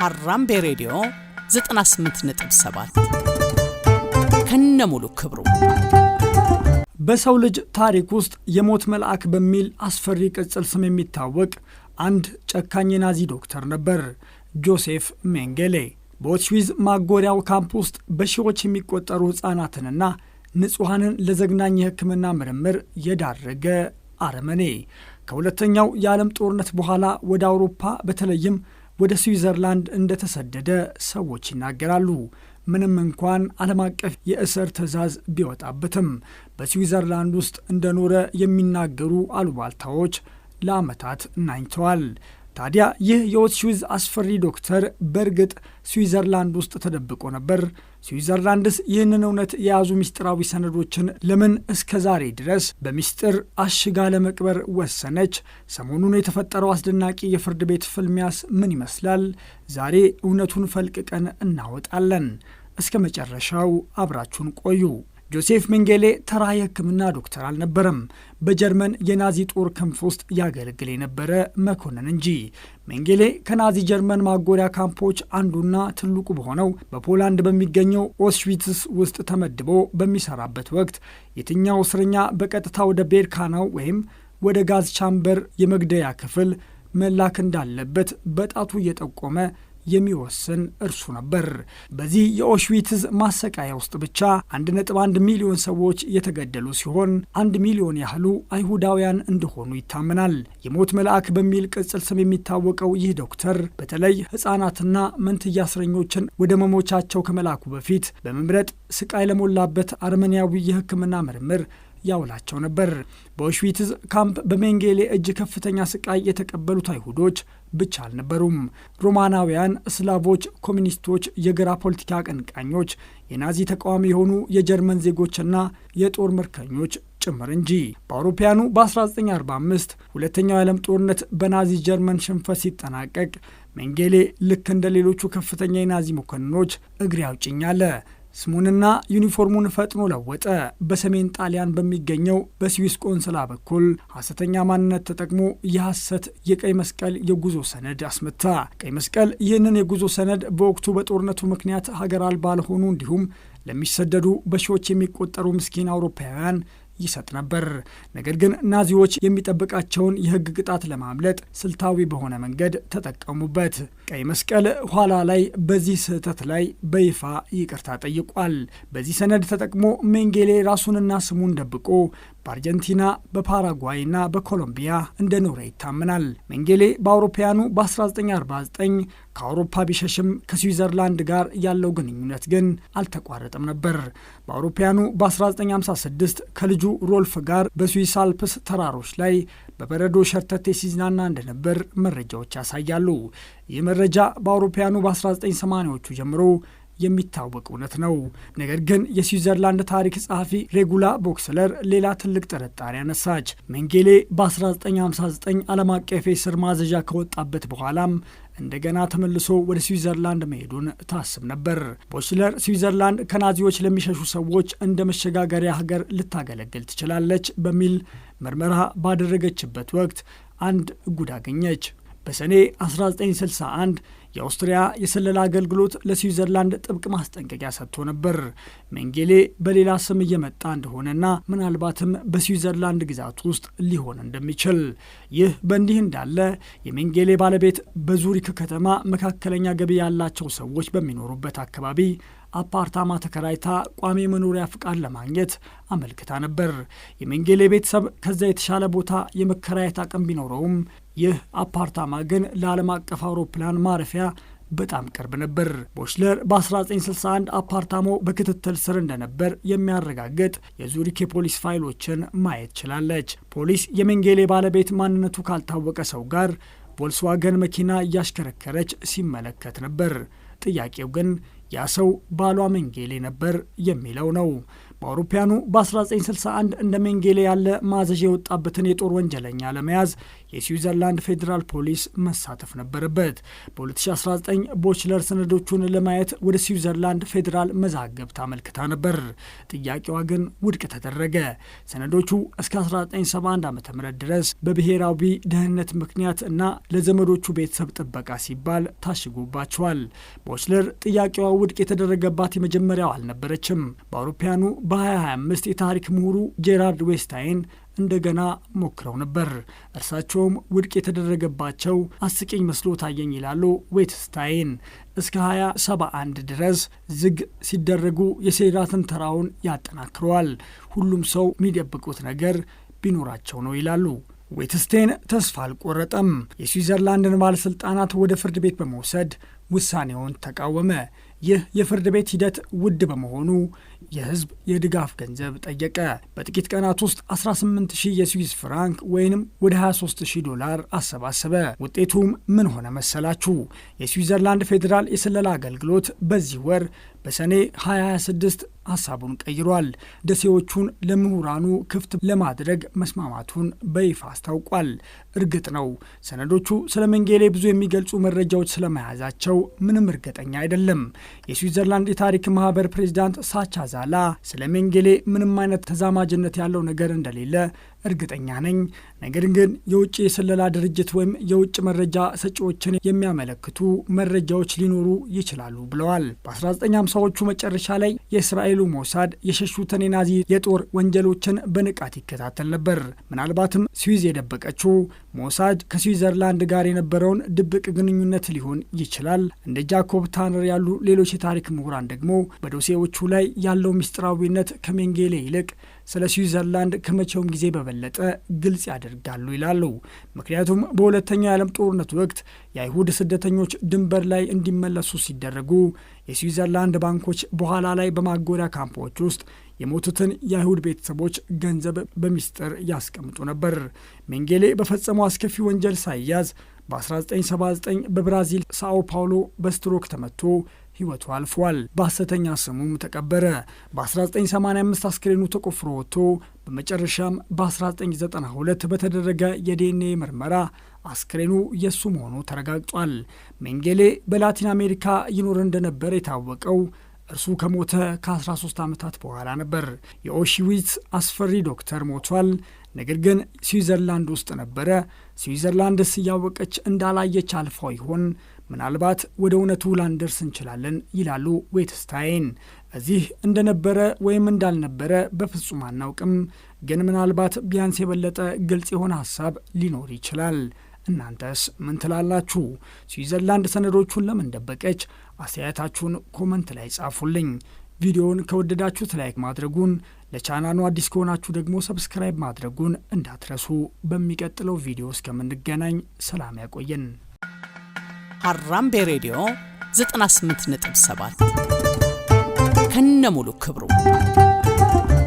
ሀራምቤ ሬዲዮ 98.7 ከነሙሉ ክብሩ በሰው ልጅ ታሪክ ውስጥ የሞት መልአክ በሚል አስፈሪ ቅጽል ስም የሚታወቅ አንድ ጨካኝ ናዚ ዶክተር ነበር፣ ጆሴፍ ሜንጌሌ። በኦሽዊዝ ማጎሪያው ካምፕ ውስጥ በሺዎች የሚቆጠሩ ህፃናትንና ንጹሃንን ለዘግናኝ የሕክምና ምርምር የዳረገ አረመኔ። ከሁለተኛው የዓለም ጦርነት በኋላ ወደ አውሮፓ በተለይም ወደ ስዊዘርላንድ እንደተሰደደ ሰዎች ይናገራሉ። ምንም እንኳን ዓለም አቀፍ የእስር ትዕዛዝ ቢወጣበትም በስዊዘርላንድ ውስጥ እንደኖረ የሚናገሩ አሉባልታዎች ለዓመታት ናኝተዋል። ታዲያ ይህ የኦሽዊዝ አስፈሪ ዶክተር በእርግጥ ስዊዘርላንድ ውስጥ ተደብቆ ነበር? ስዊዘርላንድስ ይህንን እውነት የያዙ ምስጢራዊ ሰነዶችን ለምን እስከ ዛሬ ድረስ በምስጢር አሽጋ ለመቅበር ወሰነች? ሰሞኑን የተፈጠረው አስደናቂ የፍርድ ቤት ፍልሚያስ ምን ይመስላል? ዛሬ እውነቱን ፈልቅቀን እናወጣለን። እስከ መጨረሻው አብራችሁን ቆዩ። ጆሴፍ ሜንጌሌ ተራ የሕክምና ዶክተር አልነበረም። በጀርመን የናዚ ጦር ክንፍ ውስጥ ያገለግል የነበረ መኮንን እንጂ። ሜንጌሌ ከናዚ ጀርመን ማጎሪያ ካምፖች አንዱና ትልቁ በሆነው በፖላንድ በሚገኘው ኦሽዊትስ ውስጥ ተመድቦ በሚሰራበት ወቅት የትኛው እስረኛ በቀጥታ ወደ ቤርካናው ወይም ወደ ጋዝ ቻምበር የመግደያ ክፍል መላክ እንዳለበት በጣቱ እየጠቆመ የሚወስን እርሱ ነበር። በዚህ የኦሽዊትዝ ማሰቃያ ውስጥ ብቻ 1.1 ሚሊዮን ሰዎች የተገደሉ ሲሆን 1 ሚሊዮን ያህሉ አይሁዳውያን እንደሆኑ ይታመናል። የሞት መልአክ በሚል ቅጽል ስም የሚታወቀው ይህ ዶክተር በተለይ ሕፃናትና መንትያ እስረኞችን ወደ መሞቻቸው ከመላኩ በፊት በመምረጥ ስቃይ ለሞላበት አርመኒያዊ የሕክምና ምርምር ያውላቸው ነበር። በኦሽዊትዝ ካምፕ በሜንጌሌ እጅ ከፍተኛ ስቃይ የተቀበሉት አይሁዶች ብቻ አልነበሩም። ሮማናውያን፣ ስላቮች፣ ኮሚኒስቶች፣ የግራ ፖለቲካ አቀንቃኞች፣ የናዚ ተቃዋሚ የሆኑ የጀርመን ዜጎችና የጦር ምርኮኞች ጭምር እንጂ። በአውሮፓውያኑ በ1945 ሁለተኛው የዓለም ጦርነት በናዚ ጀርመን ሽንፈት ሲጠናቀቅ ሜንጌሌ ልክ እንደ ሌሎቹ ከፍተኛ የናዚ መኮንኖች እግሬ አውጭኝ አለ። ስሙንና ዩኒፎርሙን ፈጥኖ ለወጠ። በሰሜን ጣሊያን በሚገኘው በስዊስ ቆንስላ በኩል ሐሰተኛ ማንነት ተጠቅሞ የሐሰት የቀይ መስቀል የጉዞ ሰነድ አስመታ። ቀይ መስቀል ይህንን የጉዞ ሰነድ በወቅቱ በጦርነቱ ምክንያት ሀገር አልባ ለሆኑ እንዲሁም ለሚሰደዱ በሺዎች የሚቆጠሩ ምስኪን አውሮፓውያን ይሰጥ ነበር። ነገር ግን ናዚዎች የሚጠብቃቸውን የሕግ ቅጣት ለማምለጥ ስልታዊ በሆነ መንገድ ተጠቀሙበት። ቀይ መስቀል ኋላ ላይ በዚህ ስህተት ላይ በይፋ ይቅርታ ጠይቋል። በዚህ ሰነድ ተጠቅሞ ሜንጌሌ ራሱንና ስሙን ደብቆ በአርጀንቲና በፓራጓይና በኮሎምቢያ እንደኖረ ይታመናል። ሜንጌሌ በአውሮፓውያኑ በ1949 ከአውሮፓ ቢሸሽም ከስዊዘርላንድ ጋር ያለው ግንኙነት ግን አልተቋረጠም ነበር። በአውሮፓውያኑ በ1956 ከልጁ ሮልፍ ጋር በስዊስ አልፕስ ተራሮች ላይ በበረዶ ሸርተቴ ሲዝናና እንደነበር መረጃዎች ያሳያሉ። ይህ መረጃ በአውሮፓውያኑ በ1980ዎቹ ጀምሮ የሚታወቅ እውነት ነው። ነገር ግን የስዊዘርላንድ ታሪክ ጸሐፊ ሬጉላ ቦክስለር ሌላ ትልቅ ጥርጣሬ አነሳች። ሜንጌሌ በ1959 ዓለም አቀፍ የእስር ማዘዣ ከወጣበት በኋላም እንደገና ተመልሶ ወደ ስዊዘርላንድ መሄዱን ታስብ ነበር። ቦችለር ስዊዘርላንድ ከናዚዎች ለሚሸሹ ሰዎች እንደ መሸጋገሪያ ሀገር ልታገለግል ትችላለች በሚል ምርመራ ባደረገችበት ወቅት አንድ ጉድ አገኘች። በሰኔ 1961 የአውስትሪያ የስለላ አገልግሎት ለስዊዘርላንድ ጥብቅ ማስጠንቀቂያ ሰጥቶ ነበር። ሜንጌሌ በሌላ ስም እየመጣ እንደሆነና ምናልባትም በስዊዘርላንድ ግዛት ውስጥ ሊሆን እንደሚችል። ይህ በእንዲህ እንዳለ የሜንጌሌ ባለቤት በዙሪክ ከተማ መካከለኛ ገቢ ያላቸው ሰዎች በሚኖሩበት አካባቢ አፓርታማ ተከራይታ ቋሚ መኖሪያ ፍቃድ ለማግኘት አመልክታ ነበር። የሜንጌሌ ቤተሰብ ከዛ የተሻለ ቦታ የመከራየት አቅም ቢኖረውም ይህ አፓርታማ ግን ለዓለም አቀፍ አውሮፕላን ማረፊያ በጣም ቅርብ ነበር። ቦችለር በ1961 አፓርታማው በክትትል ስር እንደነበር የሚያረጋግጥ የዙሪክ የፖሊስ ፋይሎችን ማየት ችላለች። ፖሊስ የሜንጌሌ ባለቤት ማንነቱ ካልታወቀ ሰው ጋር ቮልስዋገን መኪና እያሽከረከረች ሲመለከት ነበር። ጥያቄው ግን ያ ሰው ባሏ ሜንጌሌ ነበር የሚለው ነው። በአውሮፓውያኑ በ1961 እንደ ሜንጌሌ ያለ ማዘዣ የወጣበትን የጦር ወንጀለኛ ለመያዝ የስዊዘርላንድ ፌዴራል ፖሊስ መሳተፍ ነበረበት። በ2019 ቦችለር ሰነዶቹን ለማየት ወደ ስዊዘርላንድ ፌዴራል መዛግብት አመልክታ ነበር። ጥያቄዋ ግን ውድቅ ተደረገ። ሰነዶቹ እስከ 1971 ዓ.ም ድረስ በብሔራዊ ደህንነት ምክንያት እና ለዘመዶቹ ቤተሰብ ጥበቃ ሲባል ታሽጉባቸዋል። ቦችለር ጥያቄዋ ውድቅ የተደረገባት የመጀመሪያው አልነበረችም። በአውሮፓውያኑ በ2025 የታሪክ ምሁሩ ጄራርድ ዌስታይን እንደገና ሞክረው ነበር። እርሳቸውም ውድቅ የተደረገባቸው አስቂኝ መስሎ ታየኝ ይላሉ ዌትስታይን። እስከ 2071 ድረስ ዝግ ሲደረጉ የሴራ ትንተራውን ያጠናክረዋል። ሁሉም ሰው የሚደብቁት ነገር ቢኖራቸው ነው ይላሉ። ዌትስታይን ተስፋ አልቆረጠም። የስዊዘርላንድን ባለሥልጣናት ወደ ፍርድ ቤት በመውሰድ ውሳኔውን ተቃወመ። ይህ የፍርድ ቤት ሂደት ውድ በመሆኑ የሕዝብ የድጋፍ ገንዘብ ጠየቀ። በጥቂት ቀናት ውስጥ 18,000 የስዊስ ፍራንክ ወይንም ወደ $23,000 አሰባሰበ። ውጤቱም ምን ሆነ መሰላችሁ? የስዊዘርላንድ ፌዴራል የስለላ አገልግሎት በዚህ ወር በሰኔ 2026 ሀሳቡን ቀይሯል። ደሴዎቹን ለምሁራኑ ክፍት ለማድረግ መስማማቱን በይፋ አስታውቋል። እርግጥ ነው ሰነዶቹ ስለ ሜንጌሌ ብዙ የሚገልጹ መረጃዎች ስለመያዛቸው ምንም እርግጠኛ አይደለም። የስዊዘርላንድ የታሪክ ማህበር ፕሬዚዳንት ሳቻ ዛላ ስለ ሜንጌሌ ምንም አይነት ተዛማጅነት ያለው ነገር እንደሌለ እርግጠኛ ነኝ፣ ነገር ግን የውጭ የስለላ ድርጅት ወይም የውጭ መረጃ ሰጪዎችን የሚያመለክቱ መረጃዎች ሊኖሩ ይችላሉ ብለዋል። በ1950ዎቹ መጨረሻ ላይ የእስራኤሉ ሞሳድ የሸሹትን የናዚ የጦር ወንጀሎችን በንቃት ይከታተል ነበር። ምናልባትም ስዊዝ የደበቀችው ሞሳድ ከስዊዘርላንድ ጋር የነበረውን ድብቅ ግንኙነት ሊሆን ይችላል። እንደ ጃኮብ ታነር ያሉ ሌሎች የታሪክ ምሁራን ደግሞ በዶሴዎቹ ላይ ያለው ምስጢራዊነት ከሜንጌሌ ይልቅ ስለ ስዊዘርላንድ ከመቼውም ጊዜ በበለጠ ግልጽ ያደርጋሉ ይላሉ። ምክንያቱም በሁለተኛው የዓለም ጦርነት ወቅት የአይሁድ ስደተኞች ድንበር ላይ እንዲመለሱ ሲደረጉ የስዊዘርላንድ ባንኮች በኋላ ላይ በማጎሪያ ካምፖች ውስጥ የሞቱትን የአይሁድ ቤተሰቦች ገንዘብ በሚስጥር ያስቀምጡ ነበር። ሜንጌሌ በፈጸመው አስከፊ ወንጀል ሳይያዝ በ1979 በብራዚል ሳኦ ፓውሎ በስትሮክ ተመቶ ሕይወቱ አልፏል። በሐሰተኛ ስሙም ተቀበረ። በ1985 አስክሬኑ ተቆፍሮ ወጥቶ በመጨረሻም በ1992 በተደረገ የዲኤንኤ ምርመራ አስክሬኑ የሱ መሆኑ ተረጋግጧል። ሜንጌሌ በላቲን አሜሪካ ይኖር እንደነበር የታወቀው እርሱ ከሞተ ከ13 ዓመታት በኋላ ነበር። የኦሽዊትስ አስፈሪ ዶክተር ሞቷል፣ ነገር ግን ስዊዘርላንድ ውስጥ ነበረ። ስዊዘርላንድስ እያወቀች እንዳላየች አልፋው ይሆን? ምናልባት ወደ እውነቱ ላንደርስ እንችላለን ይላሉ ዌትስታይን። እዚህ እንደነበረ ወይም እንዳልነበረ በፍጹም አናውቅም፣ ግን ምናልባት ቢያንስ የበለጠ ግልጽ የሆነ ሀሳብ ሊኖር ይችላል። እናንተስ ምን ትላላችሁ? ስዊዘርላንድ ሰነዶቹን ለምን ደበቀች? አስተያየታችሁን ኮመንት ላይ ጻፉልኝ። ቪዲዮውን ከወደዳችሁት ላይክ ማድረጉን፣ ለቻናሉ አዲስ ከሆናችሁ ደግሞ ሰብስክራይብ ማድረጉን እንዳትረሱ። በሚቀጥለው ቪዲዮ እስከምንገናኝ ሰላም ያቆየን። ሀራምቤ ሬዲዮ 98.7 ከነሙሉ ክብሩ